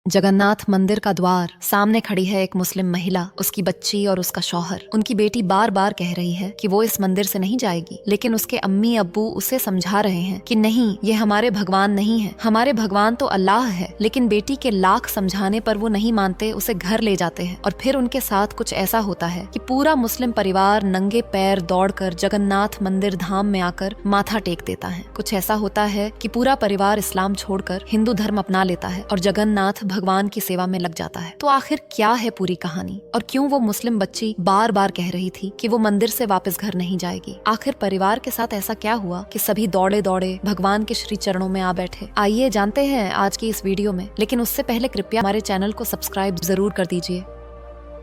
जगन्नाथ मंदिर का द्वार, सामने खड़ी है एक मुस्लिम महिला, उसकी बच्ची और उसका शौहर। उनकी बेटी बार बार कह रही है कि वो इस मंदिर से नहीं जाएगी, लेकिन उसके अम्मी अब्बू उसे समझा रहे हैं कि नहीं, ये हमारे भगवान नहीं है, हमारे भगवान तो अल्लाह है। लेकिन बेटी के लाख समझाने पर वो नहीं मानते, उसे घर ले जाते हैं। और फिर उनके साथ कुछ ऐसा होता है कि पूरा मुस्लिम परिवार नंगे पैर दौड़कर जगन्नाथ मंदिर धाम में आकर माथा टेक देता है। कुछ ऐसा होता है कि पूरा परिवार इस्लाम छोड़कर हिंदू धर्म अपना लेता है और जगन्नाथ भगवान की सेवा में लग जाता है। तो आखिर क्या है पूरी कहानी, और क्यों वो मुस्लिम बच्ची बार बार कह रही थी कि वो मंदिर से वापस घर नहीं जाएगी? आखिर परिवार के साथ ऐसा क्या हुआ कि सभी दौड़े दौड़े भगवान के श्री चरणों में आ बैठे? आइए जानते हैं आज की इस वीडियो में, लेकिन उससे पहले कृपया हमारे चैनल को सब्सक्राइब जरूर कर दीजिए।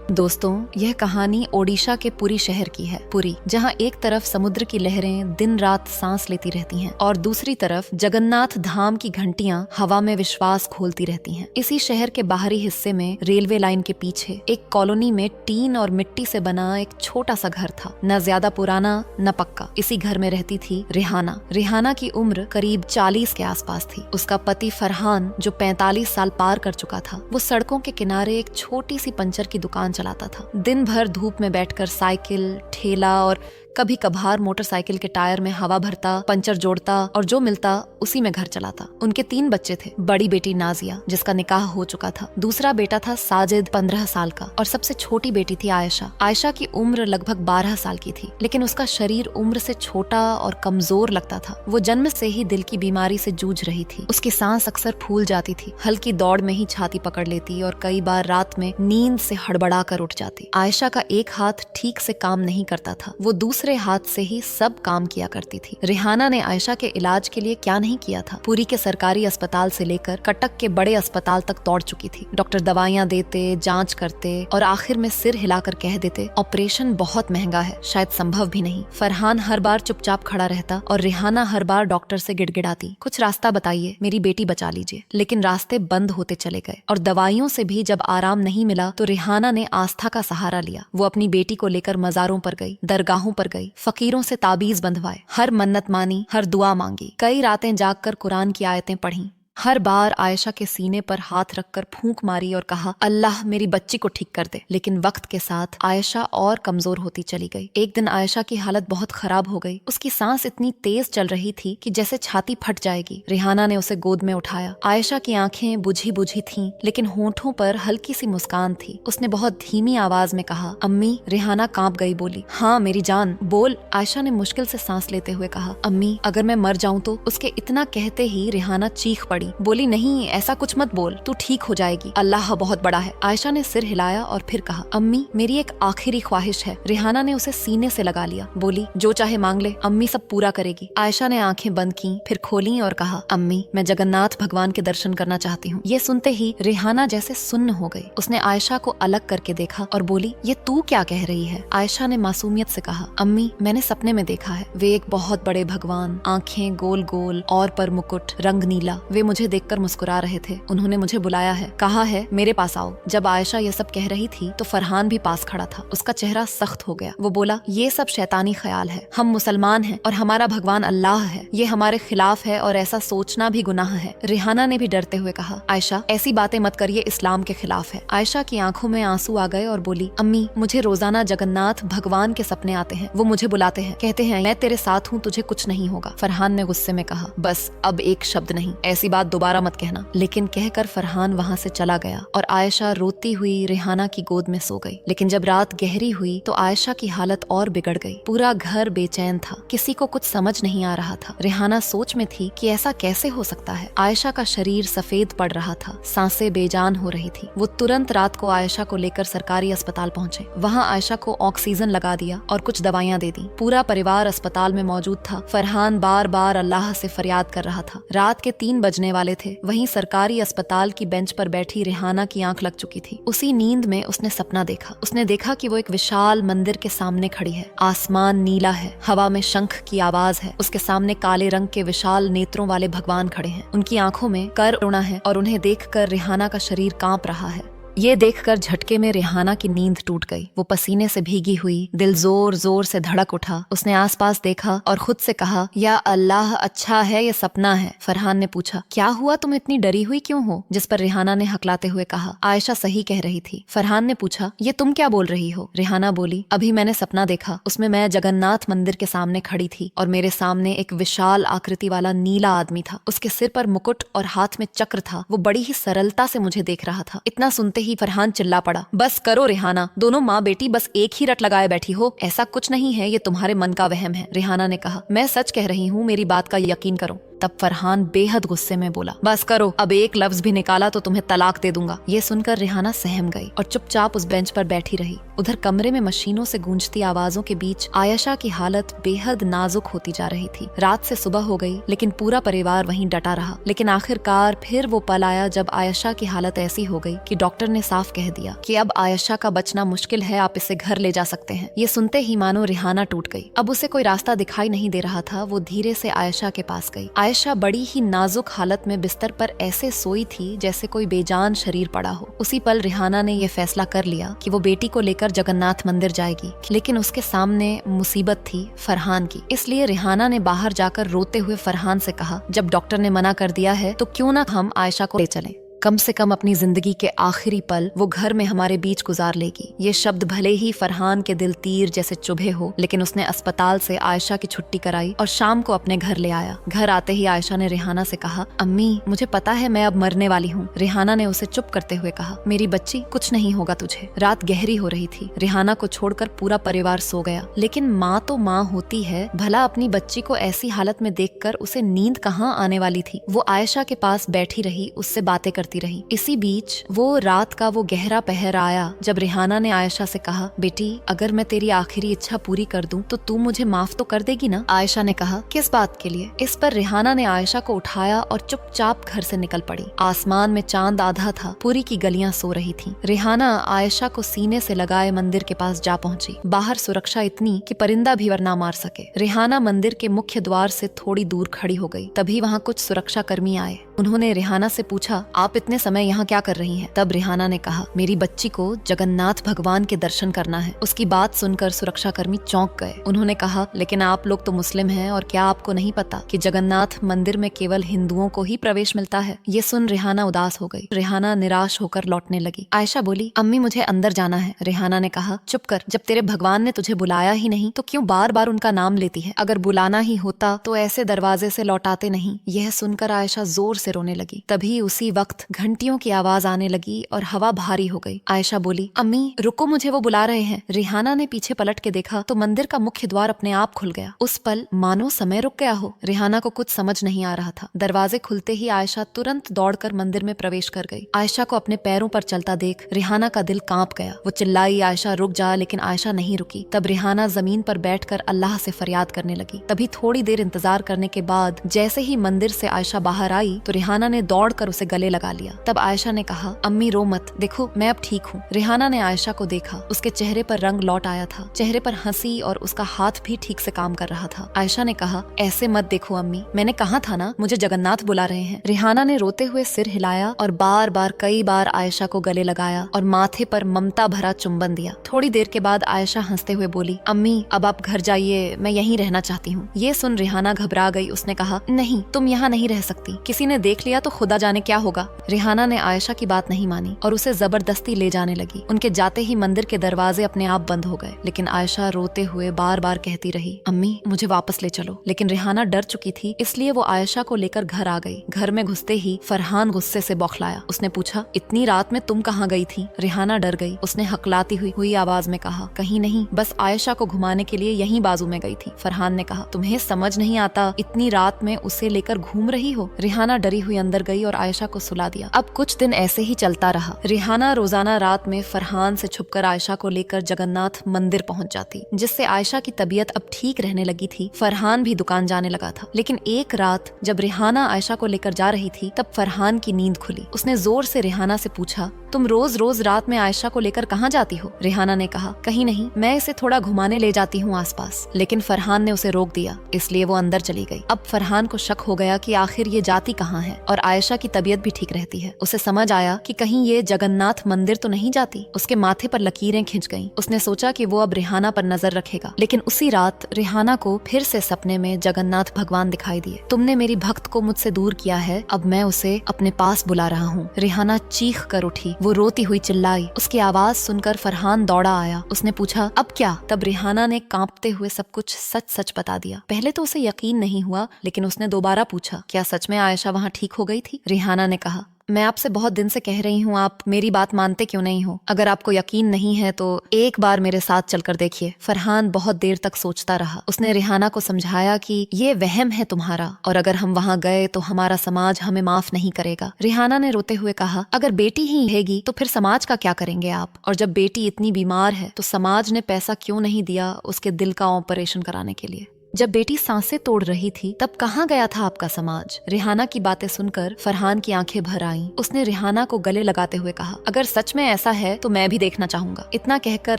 दोस्तों, यह कहानी ओडिशा के पुरी शहर की है। पुरी, जहां एक तरफ समुद्र की लहरें दिन रात सांस लेती रहती हैं और दूसरी तरफ जगन्नाथ धाम की घंटियां हवा में विश्वास खोलती रहती हैं। इसी शहर के बाहरी हिस्से में रेलवे लाइन के पीछे एक कॉलोनी में टीन और मिट्टी से बना एक छोटा सा घर था, न ज्यादा पुराना न पक्का। इसी घर में रहती थी रिहाना। रिहाना की उम्र करीब 40 के आसपास थी। उसका पति फरहान, जो 45 साल पार कर चुका था, वो सड़कों के किनारे एक छोटी सी पंचर की दुकान चलाता था। दिन भर धूप में बैठकर साइकिल, ठेला और कभी कभार मोटरसाइकिल के टायर में हवा भरता, पंचर जोड़ता और जो मिलता उसी में घर चलाता। उनके 3 बच्चे थे। बड़ी बेटी नाजिया, जिसका निकाह हो चुका था, दूसरा बेटा था साजिद 15 साल का, और सबसे छोटी बेटी थी आयशा। आयशा की उम्र लगभग 12 साल की थी, लेकिन उसका शरीर उम्र से छोटा और कमजोर लगता था। वो जन्म से ही दिल की बीमारी से जूझ रही थी। उसकी सांस अक्सर फूल जाती थी, हल्की दौड़ में ही छाती पकड़ लेती और कई बार रात में नींद से हड़बड़ा कर उठ जाती। आयशा का एक हाथ ठीक से काम नहीं करता था, वो दूसरे हाथ से ही सब काम किया करती थी। रिहाना ने आयशा के इलाज के लिए क्या नहीं किया था। पुरी के सरकारी अस्पताल से लेकर कटक के बड़े अस्पताल तक दौड़ चुकी थी। डॉक्टर दवाइयां देते, जांच करते और आखिर में सिर हिलाकर कह देते, ऑपरेशन बहुत महंगा है, शायद संभव भी नहीं। फरहान हर बार चुपचाप खड़ा रहता और रिहाना हर बार डॉक्टर से गिड़गिड़ाती, कुछ रास्ता बताइए, मेरी बेटी बचा लीजिए। लेकिन रास्ते बंद होते चले गए और दवाइयों से भी जब आराम नहीं मिला तो रिहाना ने आस्था का सहारा लिया। वो अपनी बेटी को लेकर मजारों पर गई, दरगाहों पर गई, फकीरों से ताबीज बंधवाए, हर मन्नत मानी, हर दुआ मांगी, कई रातें जागकर कुरान की आयतें पढ़ी। हर बार आयशा के सीने पर हाथ रखकर फूंक मारी और कहा, अल्लाह मेरी बच्ची को ठीक कर दे। लेकिन वक्त के साथ आयशा और कमजोर होती चली गई। एक दिन आयशा की हालत बहुत खराब हो गई। उसकी सांस इतनी तेज चल रही थी कि जैसे छाती फट जाएगी। रिहाना ने उसे गोद में उठाया। आयशा की आंखें बुझी बुझी थीं, लेकिन होंठों पर हल्की सी मुस्कान थी। उसने बहुत धीमी आवाज में कहा, अम्मी। रिहाना कांप गई, बोली, हाँ मेरी जान, बोल। आयशा ने मुश्किल से सांस लेते हुए कहा, अम्मी, अगर मैं मर जाऊं तो? उसके इतना कहते ही रिहाना चीख पड़ी, बोली, नहीं, ऐसा कुछ मत बोल, तू ठीक हो जाएगी, अल्लाह बहुत बड़ा है। आयशा ने सिर हिलाया और फिर कहा, अम्मी, मेरी एक आखिरी ख्वाहिश है। रिहाना ने उसे सीने से लगा लिया, बोली, जो चाहे मांग ले, अम्मी सब पूरा करेगी। आयशा ने आंखें बंद की, फिर खोली और कहा, अम्मी, मैं जगन्नाथ भगवान के दर्शन करना चाहती हूँ। ये सुनते ही रिहाना जैसे सुन्न हो गई। उसने आयशा को अलग करके देखा और बोली, ये तू क्या कह रही है? आयशा ने मासूमियत से कहा, अम्मी, मैंने सपने में देखा है, वे एक बहुत बड़े भगवान, आंखें गोल गोल और पर मुकुट, रंग नीला। वे मुझे देखकर मुस्कुरा रहे थे। उन्होंने मुझे बुलाया है, कहा है मेरे पास आओ। जब आयशा ये सब कह रही थी तो फरहान भी पास खड़ा था। उसका चेहरा सख्त हो गया। वो बोला, ये सब शैतानी ख्याल है, हम मुसलमान हैं और हमारा भगवान अल्लाह है, ये हमारे खिलाफ है और ऐसा सोचना भी गुनाह है। रिहाना ने भी डरते हुए कहा, आयशा, ऐसी बातें मत करिए, इस्लाम के खिलाफ है। आयशा की आंखों में आंसू आ गए और बोली, अम्मी, मुझे रोजाना जगन्नाथ भगवान के सपने आते हैं। वो मुझे बुलाते हैं, कहते हैं मैं तेरे साथ हूँ, तुझे कुछ नहीं होगा। फरहान ने गुस्से में कहा, बस अब एक शब्द नहीं, ऐसी बात दोबारा मत कहना। लेकिन कहकर फरहान वहां से चला गया और आयशा रोती हुई रिहाना की गोद में सो गई। लेकिन जब रात गहरी हुई तो आयशा की हालत और बिगड़ गई। पूरा घर बेचैन था, किसी को कुछ समझ नहीं आ रहा था। रिहाना सोच में थी कि ऐसा कैसे हो सकता है। आयशा का शरीर सफेद पड़ रहा था, सांसें बेजान हो रही थी। वो तुरंत रात को आयशा को लेकर सरकारी अस्पताल पहुंचे। वहां आयशा को ऑक्सीजन लगा दिया और कुछ दवाइयां दे दी। पूरा परिवार अस्पताल में मौजूद था। फरहान बार बार अल्लाह से फरियाद कर रहा था। रात के 3 बजने वाले थे। वहीं सरकारी अस्पताल की बेंच पर बैठी रिहाना की आंख लग चुकी थी। उसी नींद में उसने सपना देखा। उसने देखा कि वो एक विशाल मंदिर के सामने खड़ी है। आसमान नीला है, हवा में शंख की आवाज है। उसके सामने काले रंग के विशाल नेत्रों वाले भगवान खड़े हैं। उनकी आंखों में कर उड़ा है और उन्हें देखकर रिहाना का शरीर कांप रहा है। ये देखकर झटके में रेहाना की नींद टूट गई। वो पसीने से भीगी हुई, दिल जोर जोर से धड़क उठा। उसने आसपास देखा और खुद से कहा, या अल्लाह, अच्छा है ये सपना है। फरहान ने पूछा, क्या हुआ, तुम इतनी डरी हुई क्यों हो? जिस पर रेहाना ने हकलाते हुए कहा, आयशा सही कह रही थी। फरहान ने पूछा, ये तुम क्या बोल रही हो? रेहाना बोली, अभी मैंने सपना देखा, उसमें मैं जगन्नाथ मंदिर के सामने खड़ी थी और मेरे सामने एक विशाल आकृति वाला नीला आदमी था। उसके सिर पर मुकुट और हाथ में चक्र था। वो बड़ी ही सरलता से मुझे देख रहा था। इतना सुनते ही फरहान चिल्ला पड़ा, बस करो रेहाना, दोनों माँ बेटी बस एक ही रट लगाए बैठी हो। ऐसा कुछ नहीं है, ये तुम्हारे मन का वहम है। रेहाना ने कहा, मैं सच कह रही हूँ, मेरी बात का यकीन करो। तब फरहान बेहद गुस्से में बोला, बस करो, अब एक लफ्ज भी निकाला तो तुम्हें तलाक दे दूंगा। ये सुनकर रेहाना सहम गई और चुपचाप उस बेंच पर बैठी रही। उधर कमरे में मशीनों से गूंजती आवाजों के बीच आयशा की हालत बेहद नाजुक होती जा रही थी। रात से सुबह हो गई, लेकिन पूरा परिवार वहीं डटा रहा। लेकिन आखिरकार फिर वो पल आया जब आयशा की हालत ऐसी हो गई कि डॉक्टर ने साफ कह दिया कि अब आयशा का बचना मुश्किल है, आप इसे घर ले जा सकते हैं। ये सुनते ही मानो रेहाना टूट गई। अब उसे कोई रास्ता दिखाई नहीं दे रहा था। वो धीरे से आयशा के पास गई। आयशा बड़ी ही नाजुक हालत में बिस्तर पर ऐसे सोई थी जैसे कोई बेजान शरीर पड़ा हो। उसी पल रेहाना ने यह फैसला कर लिया कि वो बेटी को लेकर जगन्नाथ मंदिर जाएगी, लेकिन उसके सामने मुसीबत थी फरहान की। इसलिए रेहाना ने बाहर जाकर रोते हुए फरहान से कहा, जब डॉक्टर ने मना कर दिया है तो क्यों ना हम आयशा को ले चलें। कम से कम अपनी जिंदगी के आखिरी पल वो घर में हमारे बीच गुजार लेगी। ये शब्द भले ही फरहान के दिल तीर जैसे चुभे हो, लेकिन उसने अस्पताल से आयशा की छुट्टी कराई और शाम को अपने घर ले आया। घर आते ही आयशा ने रेहाना से कहा, अम्मी, मुझे पता है मैं अब मरने वाली हूँ। रेहाना ने उसे चुप करते हुए कहा, मेरी बच्ची, कुछ नहीं होगा तुझे। रात गहरी हो रही थी। रेहाना को छोड़कर पूरा परिवार सो गया, लेकिन माँ तो माँ होती है। भला अपनी बच्ची को ऐसी हालत में देखकर उसे नींद कहाँ आने वाली थी। वो आयशा के पास बैठी रही, उससे बातें करती रही। इसी बीच वो रात का वो गहरा पहर आया जब रेहाना ने आयशा से कहा, बेटी, अगर मैं तेरी आखिरी इच्छा पूरी कर दूं तो तू मुझे माफ तो कर देगी ना? आयशा ने कहा, किस बात के लिए? इस पर रेहाना ने आयशा को उठाया और चुपचाप घर से निकल पड़ी। आसमान में चांद आधा था, पूरी की गलियां सो रही थीं। रेहाना आयशा को सीने से लगाए मंदिर के पास जा पहुंची। बाहर सुरक्षा इतनी कि परिंदा भी वर ना मार सके। रेहाना मंदिर के मुख्य द्वार से थोड़ी दूर खड़ी हो गई। तभी वहाँ कुछ सुरक्षा कर्मी आए। उन्होंने रेहाना से पूछा, आप इतने समय यहाँ क्या कर रही हैं? तब रेहाना ने कहा, मेरी बच्ची को जगन्नाथ भगवान के दर्शन करना है। उसकी बात सुनकर सुरक्षाकर्मी चौंक गए। उन्होंने कहा, लेकिन आप लोग तो मुस्लिम हैं और क्या आपको नहीं पता कि जगन्नाथ मंदिर में केवल हिंदुओं को ही प्रवेश मिलता है? ये सुन रेहाना उदास हो गई। रेहाना निराश होकर लौटने लगी। आयशा बोली, अम्मी, मुझे अंदर जाना है। रेहाना ने कहा, चुप कर, जब तेरे भगवान ने तुझे बुलाया ही नहीं तो क्यों बार बार उनका नाम लेती है? अगर बुलाना ही होता तो ऐसे दरवाजे से लौटाते नहीं। यह सुनकर आयशा जोर से रोने लगी। तभी उसी वक्त घंटियों की आवाज आने लगी और हवा भारी हो गई। आयशा बोली, अम्मी, रुको, मुझे वो बुला रहे हैं। रेहाना ने पीछे पलट के देखा तो मंदिर का मुख्य द्वार अपने आप खुल गया। उस पल मानो समय रुक गया हो। रेहाना को कुछ समझ नहीं आ रहा था। दरवाजे खुलते ही आयशा तुरंत दौड़कर मंदिर में प्रवेश कर गई। आयशा को अपने पैरों पर चलता देख रेहाना का दिल कांप गया। वो चिल्लाई, आयशा रुक जा, लेकिन आयशा नहीं रुकी। तब रेहाना जमीन पर बैठकर अल्लाह से फरियाद करने लगी। तभी थोड़ी देर इंतजार करने के बाद जैसे ही मंदिर से आयशा बाहर आई तो रेहाना ने दौड़कर उसे गले लगा लिया। तब आयशा ने कहा, अम्मी, रो मत, देखो मैं अब ठीक हूँ। रेहाना ने आयशा को देखा। उसके चेहरे पर रंग लौट आया था, चेहरे पर हंसी, और उसका हाथ भी ठीक से काम कर रहा था। आयशा ने कहा, ऐसे मत देखो अम्मी, मैंने कहा था ना, मुझे जगन्नाथ बुला रहे हैं। रेहाना ने रोते हुए सिर हिलाया और बार बार कई बार आयशा को गले लगाया और माथे पर ममता भरा चुंबन दिया। थोड़ी देर के बाद आयशा हंसते हुए बोली, अम्मी, अब आप घर जाइए, मैं यहीं रहना चाहती हूँ। ये सुन रेहाना घबरा गई। उसने कहा, नहीं, तुम यहाँ नहीं रह सकती, किसी ने देख लिया तो खुदा जाने क्या होगा। रेहाना ने आयशा की बात नहीं मानी और उसे जबरदस्ती ले जाने लगी। उनके जाते ही मंदिर के दरवाजे अपने आप बंद हो गए, लेकिन आयशा रोते हुए बार बार कहती रही, अम्मी, मुझे वापस ले चलो। लेकिन रेहाना डर चुकी थी, इसलिए वो आयशा को लेकर घर आ गई। घर में घुसते ही फरहान गुस्से से बौखलाया। उसने पूछा, इतनी रात में तुम कहाँ गई थी? रेहाना डर गई। उसने हकलाती हुई आवाज में कहा, कहीं नहीं, बस आयशा को घुमाने के लिए यहीं बाजू में गई थी। फरहान ने कहा, तुम्हें समझ नहीं आता, इतनी रात में उसे लेकर घूम रही हो? रेहाना डरी हुई अंदर गई और आयशा को सुला दिया। अब कुछ दिन ऐसे ही चलता रहा। रेहाना रोजाना रात में फरहान से छुपकर आयशा को लेकर जगन्नाथ मंदिर पहुंच जाती, जिससे आयशा की तबीयत अब ठीक रहने लगी थी। फरहान भी दुकान जाने लगा था। लेकिन एक रात जब रेहाना आयशा को लेकर जा रही थी तब फरहान की नींद खुली। उसने जोर से रेहाना से पूछा, तुम रोज रोज रात में आयशा को लेकर कहाँ जाती हो? रेहाना ने कहा, कहीं नहीं, मैं इसे थोड़ा घुमाने ले जाती हूँ आसपास। लेकिन फरहान ने उसे रोक दिया, इसलिए वो अंदर चली गई। अब फरहान को शक हो गया कि आखिर ये जाती कहाँ है, और आयशा की तबीयत भी ठीक रहती है। उसे समझ आया कि कहीं ये जगन्नाथ मंदिर तो नहीं जाती। उसके माथे पर लकीरें खिंच गईं। उसने सोचा कि वो अब रेहाना पर नजर रखेगा। लेकिन उसी रात रेहाना को फिर से सपने में जगन्नाथ भगवान दिखाई दिए। तुमने मेरी भक्त को मुझसे दूर किया है, अब मैं उसे अपने पास बुला रहा हूँ। रेहाना चीख कर उठी, वो रोती हुई चिल्लाई। उसकी आवाज सुनकर फरहान दौड़ा आया। उसने पूछा, अब क्या? तब रेहाना ने कांपते हुए सब कुछ सच सच बता दिया। पहले तो उसे यकीन नहीं हुआ, लेकिन उसने दोबारा पूछा, क्या सच में आयशा वहाँ ठीक हो गई थी? रेहाना ने कहा, मैं आपसे बहुत दिन से कह रही हूँ, आप मेरी बात मानते क्यों नहीं हो? अगर आपको यकीन नहीं है तो एक बार मेरे साथ चलकर देखिए। फरहान बहुत देर तक सोचता रहा। उसने रेहाना को समझाया कि ये वहम है तुम्हारा, और अगर हम वहाँ गए तो हमारा समाज हमें माफ नहीं करेगा। रेहाना ने रोते हुए कहा, अगर बेटी ही रहेगी तो फिर समाज का क्या करेंगे आप? और जब बेटी इतनी बीमार है तो समाज ने पैसा क्यों नहीं दिया उसके दिल का ऑपरेशन कराने के लिए? जब बेटी सांसें तोड़ रही थी तब कहाँ गया था आपका समाज? रेहाना की बातें सुनकर फरहान की आंखें भर आईं। उसने रेहाना को गले लगाते हुए कहा, अगर सच में ऐसा है तो मैं भी देखना चाहूंगा। इतना कहकर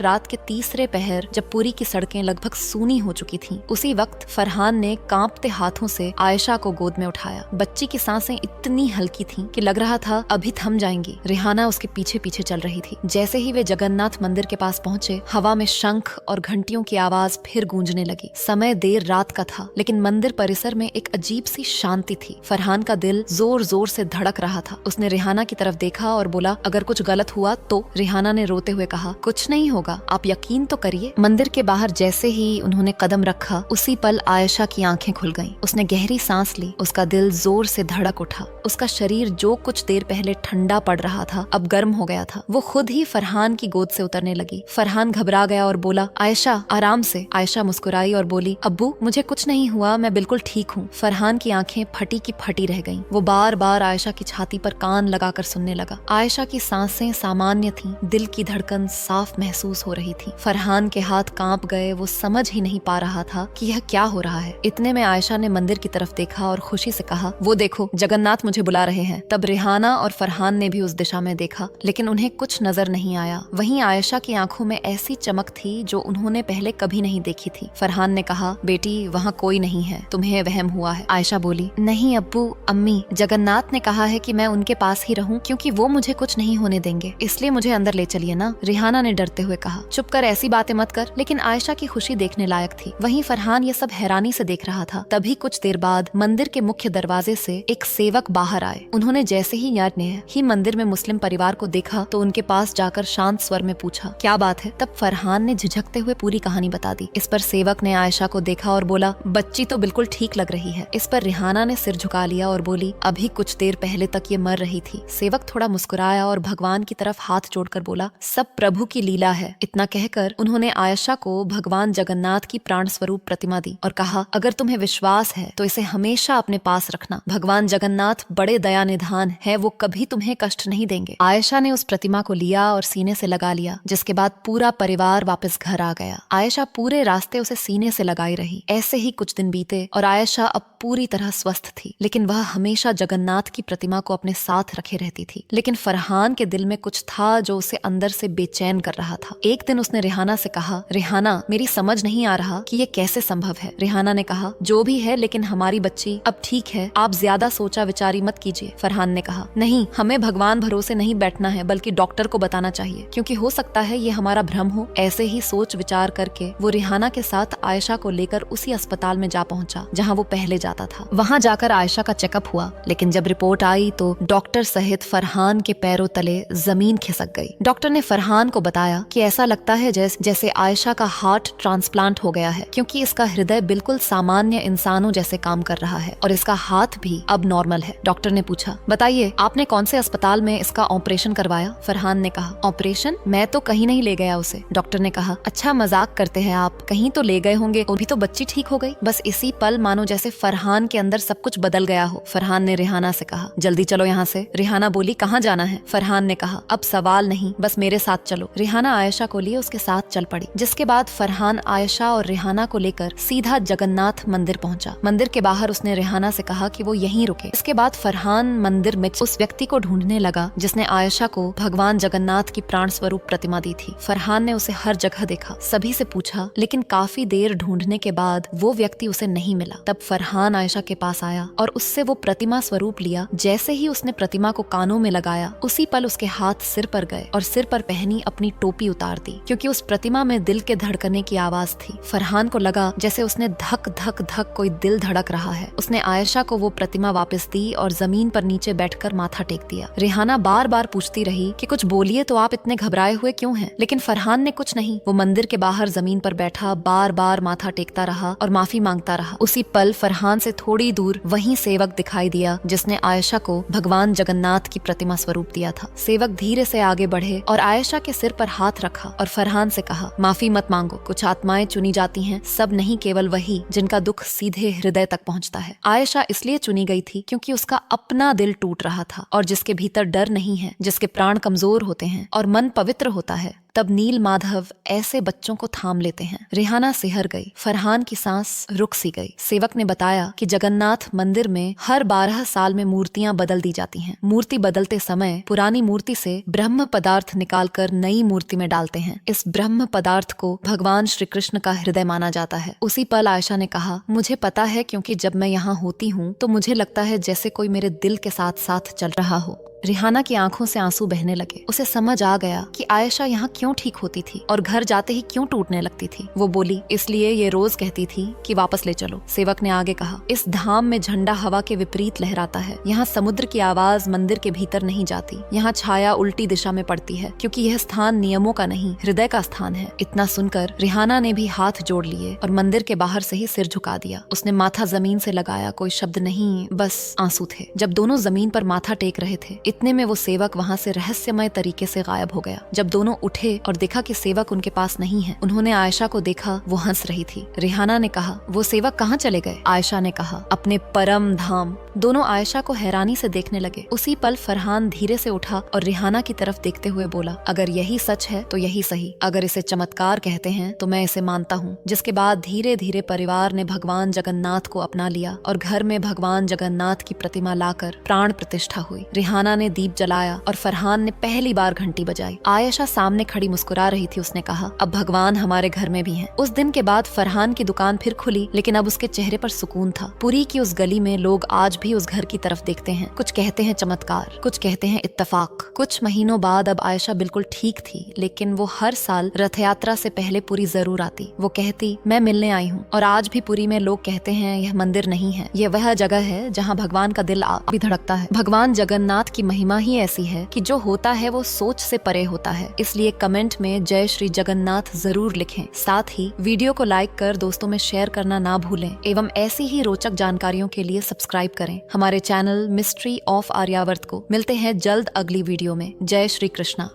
रात के तीसरे पहर, जब पूरी की सड़कें लगभग सूनी हो चुकी थीं, उसी वक्त फरहान ने कांपते हाथों से आयशा को गोद में उठाया। बच्ची की सांसें इतनी हल्की थीं कि लग रहा था अभी थम जाएंगी। रेहाना उसके पीछे पीछे चल रही थी। जैसे ही वे जगन्नाथ मंदिर के पास पहुंचे, हवा में शंख और घंटियों की आवाज फिर गूंजने लगी। समय देर रात का था, लेकिन मंदिर परिसर में एक अजीब सी शांति थी। फरहान का दिल जोर जोर से धड़क रहा था। उसने रेहाना की तरफ देखा और बोला, अगर कुछ गलत हुआ तो? रेहाना ने रोते हुए कहा, कुछ नहीं होगा, आप यकीन तो करिए। मंदिर के बाहर जैसे ही उन्होंने कदम रखा, उसी पल आयशा की आंखें खुल गईं। उसने गहरी सांस ली। उसका दिल जोर से धड़क उठा। उसका शरीर जो कुछ देर पहले ठंडा पड़ रहा था, अब गर्म हो गया था। वो खुद ही फरहान की गोद से उतरने लगी। फरहान घबरा गया और बोला, आयशा आराम से। आयशा मुस्कुराई और बोली, अब्बू मुझे कुछ नहीं हुआ, मैं बिल्कुल ठीक हूँ। फरहान की आंखें फटी की फटी रह गईं। वो बार बार आयशा की छाती पर कान लगाकर सुनने लगा। आयशा की सांसें सामान्य थीं, दिल की धड़कन साफ महसूस हो रही थी। फरहान के हाथ कांप गए। वो समझ ही नहीं पा रहा था कि यह क्या हो रहा है। इतने में आयशा ने मंदिर की तरफ देखा और खुशी से कहा, वो देखो जगन्नाथ मुझे बुला रहे हैं। तब रेहाना और फरहान ने भी उस दिशा में देखा, लेकिन उन्हें कुछ नजर नहीं आया। वहीं आयशा की आंखों में ऐसी चमक थी जो उन्होंने पहले कभी नहीं देखी थी। फरहान ने कहा, बेटी वहाँ कोई नहीं है, तुम्हें वहम हुआ है। आयशा बोली, नहीं अब्बू अम्मी, जगन्नाथ ने कहा है कि मैं उनके पास ही रहूं क्योंकि वो मुझे कुछ नहीं होने देंगे, इसलिए मुझे अंदर ले चलिए ना। रेहाना ने डरते हुए कहा, चुप कर, ऐसी बातें मत कर। लेकिन आयशा की खुशी देखने लायक थी। वहीं फरहान ये सब हैरानी से देख रहा था। तभी कुछ देर बाद मंदिर के मुख्य दरवाजे से एक सेवक बाहर आए। उन्होंने जैसे ही मंदिर में मुस्लिम परिवार को देखा तो उनके पास जाकर शांत स्वर में पूछा, क्या बात है? तब फरहान ने झिझकते हुए पूरी कहानी बता दी। इस पर सेवक ने आयशा को देखा और बोला, बच्ची तो बिल्कुल ठीक लग रही है। इस पर रेहाना ने सिर झुका लिया और बोली, अभी कुछ देर पहले तक ये मर रही थी। सेवक थोड़ा मुस्कुराया और भगवान की तरफ हाथ जोड़कर बोला, सब प्रभु की लीला है। इतना कहकर उन्होंने आयशा को भगवान जगन्नाथ की प्राण स्वरूप प्रतिमा दी और कहा, अगर तुम्हें विश्वास है तो इसे हमेशा अपने पास रखना। भगवान जगन्नाथ बड़े दया निधान है, वो कभी तुम्हें कष्ट नहीं देंगे। आयशा ने उस प्रतिमा को लिया और सीने से लगा लिया, जिसके बाद पूरा परिवार वापस घर आ गया। आयशा पूरे रास्ते उसे सीने से लगाई रही। ऐसे ही कुछ दिन बीते और आयशा अब पूरी तरह स्वस्थ थी, लेकिन वह हमेशा जगन्नाथ की प्रतिमा को अपने साथ रखे रहती थी। लेकिन फरहान के दिल में कुछ था जो उसे अंदर से बेचैन कर रहा था। एक दिन उसने रेहाना से कहा, रेहाना मेरी समझ नहीं आ रहा कि ये कैसे संभव है। रेहाना ने कहा, जो भी है, लेकिन हमारी बच्ची अब ठीक है, आप ज्यादा सोचा विचारी मत कीजिए। फरहान ने कहा, नहीं, हमें भगवान भरोसे नहीं बैठना है, बल्कि डॉक्टर को बताना चाहिए, क्योंकि हो सकता है ये हमारा भ्रम हो। ऐसे ही सोच विचार करके वो रेहाना के साथ आयशा को लेकर उसी अस्पताल में जा पहुंचा जहां वो पहले जाता था। वहां जाकर आयशा का चेकअप हुआ, लेकिन जब रिपोर्ट आई तो डॉक्टर सहित फरहान के पैरों तले जमीन खिसक गई। डॉक्टर ने फरहान को बताया कि ऐसा लगता है जैसे आयशा का हार्ट ट्रांसप्लांट हो गया है, क्योंकि इसका हृदय बिल्कुल सामान्य इंसानों जैसे काम कर रहा है और इसका हाथ भी अब नॉर्मल है। डॉक्टर ने पूछा, बताइए आपने कौन से अस्पताल में इसका ऑपरेशन करवाया? फरहान ने कहा, ऑपरेशन? मैं तो कहीं नहीं ले गया उसे। डॉक्टर ने कहा, अच्छा मजाक करते हैं आप, कहीं तो ले गए होंगे, वो भी तो बच्ची बच्ची ठीक हो गई। बस इसी पल मानो जैसे फरहान के अंदर सब कुछ बदल गया हो। फरहान ने रिहाना से कहा, जल्दी चलो यहाँ से। रिहाना बोली, कहाँ जाना है? फरहान ने कहा, अब सवाल नहीं, बस मेरे साथ चलो। रिहाना आयशा को लिए उसके साथ चल पड़ी, जिसके बाद फरहान आयशा और रिहाना को लेकर सीधा जगन्नाथ मंदिर पहुंचा। मंदिर के बाहर उसने रिहाना से कहा कि वो यहीं रुके। इसके बाद फरहान मंदिर में उस व्यक्ति को ढूंढने लगा जिसने आयशा को भगवान जगन्नाथ की प्राण स्वरूप प्रतिमा दी थी। फरहान ने उसे हर जगह देखा, सभी से पूछा, लेकिन काफी देर ढूंढने के बाद वो व्यक्ति उसे नहीं मिला। तब फरहान आयशा के पास आया और उससे वो प्रतिमा स्वरूप लिया। जैसे ही उसने प्रतिमा को कानों में लगाया, उसी पल उसके हाथ सिर पर गए और सिर पर पहनी अपनी टोपी उतार दी, क्योंकि उस प्रतिमा में दिल के धड़कने की आवाज थी। फरहान को लगा जैसे उसने धक धक धक कोई दिल धड़क रहा है। उसने आयशा को वो प्रतिमा वापस दी और जमीन पर नीचे बैठकर माथा टेक दिया। रिहाना बार बार पूछती रही कि कुछ बोलिए तो, आप इतने घबराए हुए क्यों हैं? लेकिन फरहान ने कुछ नहीं। वो मंदिर के बाहर जमीन पर बैठा बार बार माथा टेकता रहा और माफी मांगता रहा। उसी पल फरहान से थोड़ी दूर वही सेवक दिखाई दिया जिसने आयशा को भगवान जगन्नाथ की प्रतिमा स्वरूप दिया था। सेवक धीरे से आगे बढ़े और आयशा के सिर पर हाथ रखा और फरहान से कहा, माफी मत मांगो, कुछ आत्माएं चुनी जाती हैं, सब नहीं, केवल वही जिनका दुख सीधे हृदय तक पहुंचता है। आयशा इसलिए चुनी गई थी क्योंकि उसका अपना दिल टूट रहा था और जिसके भीतर डर नहीं है, जिसके प्राण कमजोर होते हैं और मन पवित्र होता है, तब नील माधव ऐसे बच्चों को थाम लेते हैं। रिहाना सिहर गई, फरहान की सांस रुक सी गई। सेवक ने बताया कि जगन्नाथ मंदिर में हर 12 साल में मूर्तियां बदल दी जाती हैं। मूर्ति बदलते समय पुरानी मूर्ति से ब्रह्म पदार्थ निकालकर नई मूर्ति में डालते हैं। इस ब्रह्म पदार्थ को भगवान श्री कृष्ण का हृदय माना जाता है। उसी पल आयशा ने कहा, मुझे पता है, क्योंकि जब मैं यहाँ होती हूँ तो मुझे लगता है जैसे कोई मेरे दिल के साथ साथ चल रहा हो। रिहाना की आंखों से आंसू बहने लगे। उसे समझ आ गया कि आयशा यहाँ क्यों ठीक होती थी और घर जाते ही क्यों टूटने लगती थी। वो बोली, इसलिए ये रोज कहती थी कि वापस ले चलो। सेवक ने आगे कहा, इस धाम में झंडा हवा के विपरीत लहराता है। यहाँ समुद्र की आवाज मंदिर के भीतर नहीं जाती। यहाँ छाया उल्टी दिशा में पड़ती है, क्योंकि यह स्थान नियमों का नहीं, हृदय का स्थान है। इतना सुनकर रिहाना ने भी हाथ जोड़ लिए और मंदिर के बाहर से ही सिर झुका दिया। उसने माथा जमीन से लगाया, कोई शब्द नहीं, बस आंसू थे। जब दोनों जमीन पर माथा टेक रहे थे, इतने में वो सेवक वहाँ से रहस्यमय तरीके से गायब हो गया। जब दोनों उठे और देखा कि सेवक उनके पास नहीं है, उन्होंने आयशा को देखा, वो हंस रही थी। रिहाना ने कहा, वो सेवक कहाँ चले गए? आयशा ने कहा, अपने परम धाम। दोनों आयशा को हैरानी से देखने लगे। उसी पल फरहान धीरे से उठा और रिहाना की तरफ देखते हुए बोला, अगर यही सच है तो यही सही, अगर इसे चमत्कार कहते हैं तो मैं इसे मानता हूँ। जिसके बाद धीरे धीरे परिवार ने भगवान जगन्नाथ को अपना लिया और घर में भगवान जगन्नाथ की प्रतिमा लाकर प्राण प्रतिष्ठा हुई। रिहाना ने दीप जलाया और फरहान ने पहली बार घंटी बजाई। आयशा सामने खड़ी मुस्कुरा रही थी। उसने कहा, अब भगवान हमारे घर में भी हैं। उस दिन के बाद फरहान की दुकान फिर खुली, लेकिन अब उसके चेहरे पर सुकून था। पुरी की उस गली में लोग आज भी उस घर की तरफ देखते हैं। कुछ कहते हैं चमत्कार, कुछ कहते हैं इत्तेफाक। कुछ महीनों बाद अब आयशा बिल्कुल ठीक थी, लेकिन वो हर साल रथ यात्रा से पहले पुरी जरूर आती। वो कहती, मैं मिलने आई हूँ। और आज भी पुरी में लोग कहते हैं यह मंदिर नहीं है, यह वह जगह है जहाँ भगवान का दिल भी धड़कता है। भगवान जगन्नाथ की महिमा ही ऐसी है कि जो होता है वो सोच से परे होता है। इसलिए कमेंट में जय श्री जगन्नाथ जरूर लिखें। साथ ही वीडियो को लाइक कर दोस्तों में शेयर करना ना भूलें एवं ऐसी ही रोचक जानकारियों के लिए सब्सक्राइब करें हमारे चैनल मिस्ट्री ऑफ आर्यावर्त को। मिलते हैं जल्द अगली वीडियो में। जय श्री कृष्णा।